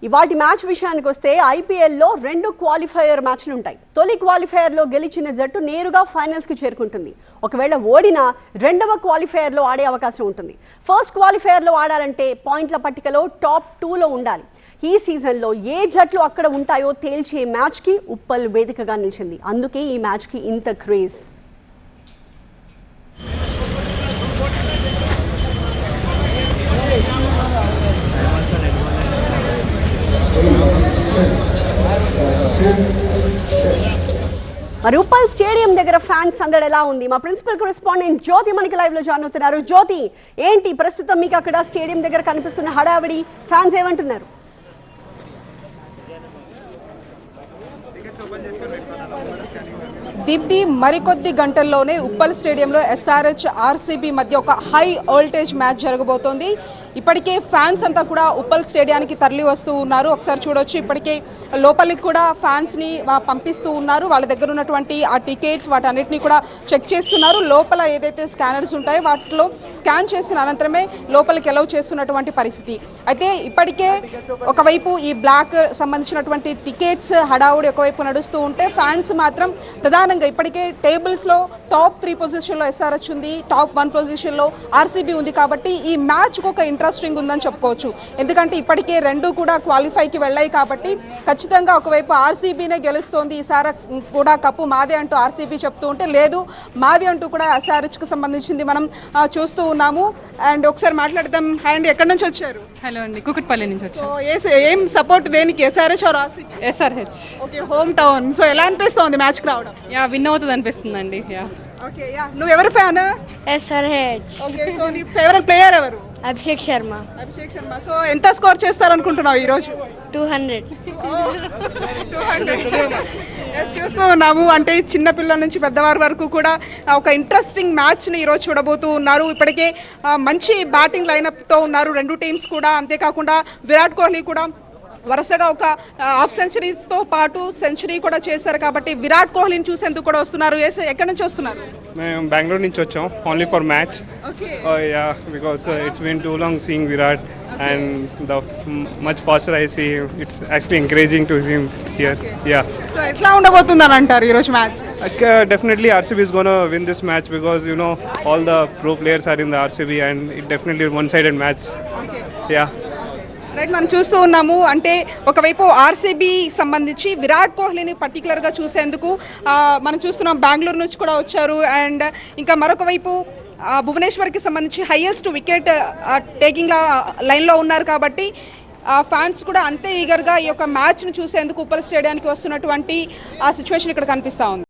ఇవాటి మ్యాచ్ విషయానికి వస్తే ఐపీఎల్లో 2 క్వాలిఫైయర్ మ్యాచ్లు ఉంటాయి. తొలి క్వాలిఫైయర్లో గెలిచిన జట్టు నేరుగా ఫైనల్స్కి చేరుకుంటుంది. ఒకవేళ ఓడినా రెండవ క్వాలిఫైయర్లో ఆడే అవకాశం ఉంటుంది. ఫస్ట్ క్వాలిఫైయర్లో ఆడాలంటే పాయింట్ల పట్టికలో టాప్ 2లో ఉండాలి. ఈ సీజన్లో ఏ జట్లు అక్కడ ఉంటాయో తేల్చే మ్యాచ్కి ఉప్పల్ వేదికగా నిలిచింది. అందుకే ఈ మ్యాచ్కి ఇంత క్రేజ్. మరి ఉప్పల్ స్టేడియం దగ్గర ఫ్యాన్స్ సందడి ఎలా ఉంది? మా ప్రిన్సిపల్ కరెస్పాండెంట్ జ్యోతి మనకి లైవ్ లో జాయిన్ అవుతున్నారు. జ్యోతి, ఏంటి ప్రస్తుతం మీకు అక్కడ స్టేడియం దగ్గర కనిపిస్తున్న హడావిడి? ఫ్యాన్స్ ఏమంటున్నారు? దీప్తి, మరికొద్ది గంటల్లోనే ఉప్పల్ స్టేడియంలో ఎస్ఆర్హెచ్ ఆర్సీబీ మధ్య ఒక హై వోల్టేజ్ మ్యాచ్ జరగబోతోంది. ఇప్పటికే ఫ్యాన్స్ అంతా కూడా ఉప్పల్ స్టేడియానికి తరలి వస్తూ ఉన్నారు. ఒకసారి చూడొచ్చు, ఇప్పటికే లోపలికి కూడా ఫ్యాన్స్ని పంపిస్తూ ఉన్నారు. వాళ్ళ దగ్గర ఉన్నటువంటి ఆ టికెట్స్ వాటన్నిటిని కూడా చెక్ చేస్తున్నారు. లోపల ఏదైతే స్కానర్స్ ఉంటాయో వాటిలో స్కాన్ చేసిన అనంతరమే లోపలికి ఎలవ్ చేస్తున్నటువంటి పరిస్థితి. అయితే ఇప్పటికే ఒకవైపు ఈ బ్లాక్ సంబంధించినటువంటి టికెట్స్ హడావుడి ఒకవైపు నడుస్తూ ఉంటే, ఫ్యాన్స్ మాత్రం ప్రధానంగా ఇప్పటికే టేబుల్స్లో టాప్ 3 పొజిషన్లో ఎస్ఆర్హెచ్ ఉంది, టాప్ 1 పొజిషన్లో ఆర్సీబీ ఉంది. కాబట్టి ఈ మ్యాచ్కు ఒక ఇంట్రెస్టింగ్ ఉందని చెప్పుకోవచ్చు. ఎందుకంటే ఇప్పటికే 2 కూడా క్వాలిఫైకి వెళ్ళాయి కాబట్టి ఖచ్చితంగా ఒకవైపు ఆర్సీబీనే గెలుస్తోంది, ఈసారి కూడా కప్పు మాదే అంటూ ఆర్సీబీ చెప్తూ ఉంటే, లేదు మాది అంటూ కూడా ఎస్ఆర్హెచ్కి సంబంధించింది మనం చూస్తూ ఉన్నాము. అండ్ ఒకసారి మాట్లాడదాం. అండ్ ఎక్కడి నుంచి వచ్చారు? హలో అండి, కుకుట్పల్లి నుంచి వచ్చాను. ఏం సపోర్ట్ దేనికి? SRH or RCB? SRH. Okay, home town. So ఎలా అనిపిస్తోంది మ్యాచ్కి రావడం? యా, విన్ అవుతుంది అనిపిస్తుందండి. యా. Okay, yeah. నువ్వు ఎవరు ఫ్యాన్? ఎస్ఆర్హెచ్. ఓకే, సో నీ ఫేవరెట్ ప్లేయర్ ఎవరు? అభిషేక్ శర్మ. అభిషేక్ శర్మ. సో ఎంత స్కోర్ చేస్తారనుకుంటున్నావు ఈరోజు? 200. చూస్తూ ఉన్నాము. అంటే చిన్నపిల్లల నుంచి పెద్దవారి వరకు కూడా ఒక ఇంట్రెస్టింగ్ మ్యాచ్ని ఈరోజు చూడబోతూ ఉన్నారు. ఇప్పటికే మంచి బ్యాటింగ్ లైనప్తో ఉన్నారు 2 టీమ్స్ కూడా. అంతేకాకుండా విరాట్ కోహ్లీ కూడా వరుసగా ఒక హాఫ్ సెంచరీస్తో పాటు సెంచరీ కూడా చేశారు. కాబట్టి విరాట్ కోహ్లీని చూసేందుకు కూడా వస్తున్నారు. ఎక్కడి నుంచి వస్తున్నారు? మేము బెంగళూరు నుంచి వచ్చాం, only for match. Yeah, because it's been too long seeing Virat and the much faster I see him, it's actually encouraging to him here. Yeah. So etla undabotundani antaru ee roju match? Definitely RCB is going to win this match because you know all the pro players are in the RCB and it definitely is one sided match. Okay. Yeah. Right, మనం చూస్తూ ఉన్నాము. అంటే ఒకవైపు RCB సంబంధించి విరాట్ కోహ్లీని పర్టికులర్గా చూసేందుకు మనం చూస్తున్నాం, బెంగళూరు నుంచి కూడా వచ్చారు. అండ్ ఇంకా మరొక వైపు భువనేశ్వర్కి సంబంధించి హైయెస్ట్ వికెట్ టేకింగ్ లైన్లో ఉన్నారు. కాబట్టి ఫ్యాన్స్ కూడా అంతే ఈగర్గా ఈ యొక్క మ్యాచ్ను చూసేందుకు ఉప్పల్ స్టేడియానికి వస్తున్నటువంటి ఆ సిచ్యువేషన్ ఇక్కడ కనిపిస్తూ ఉంది.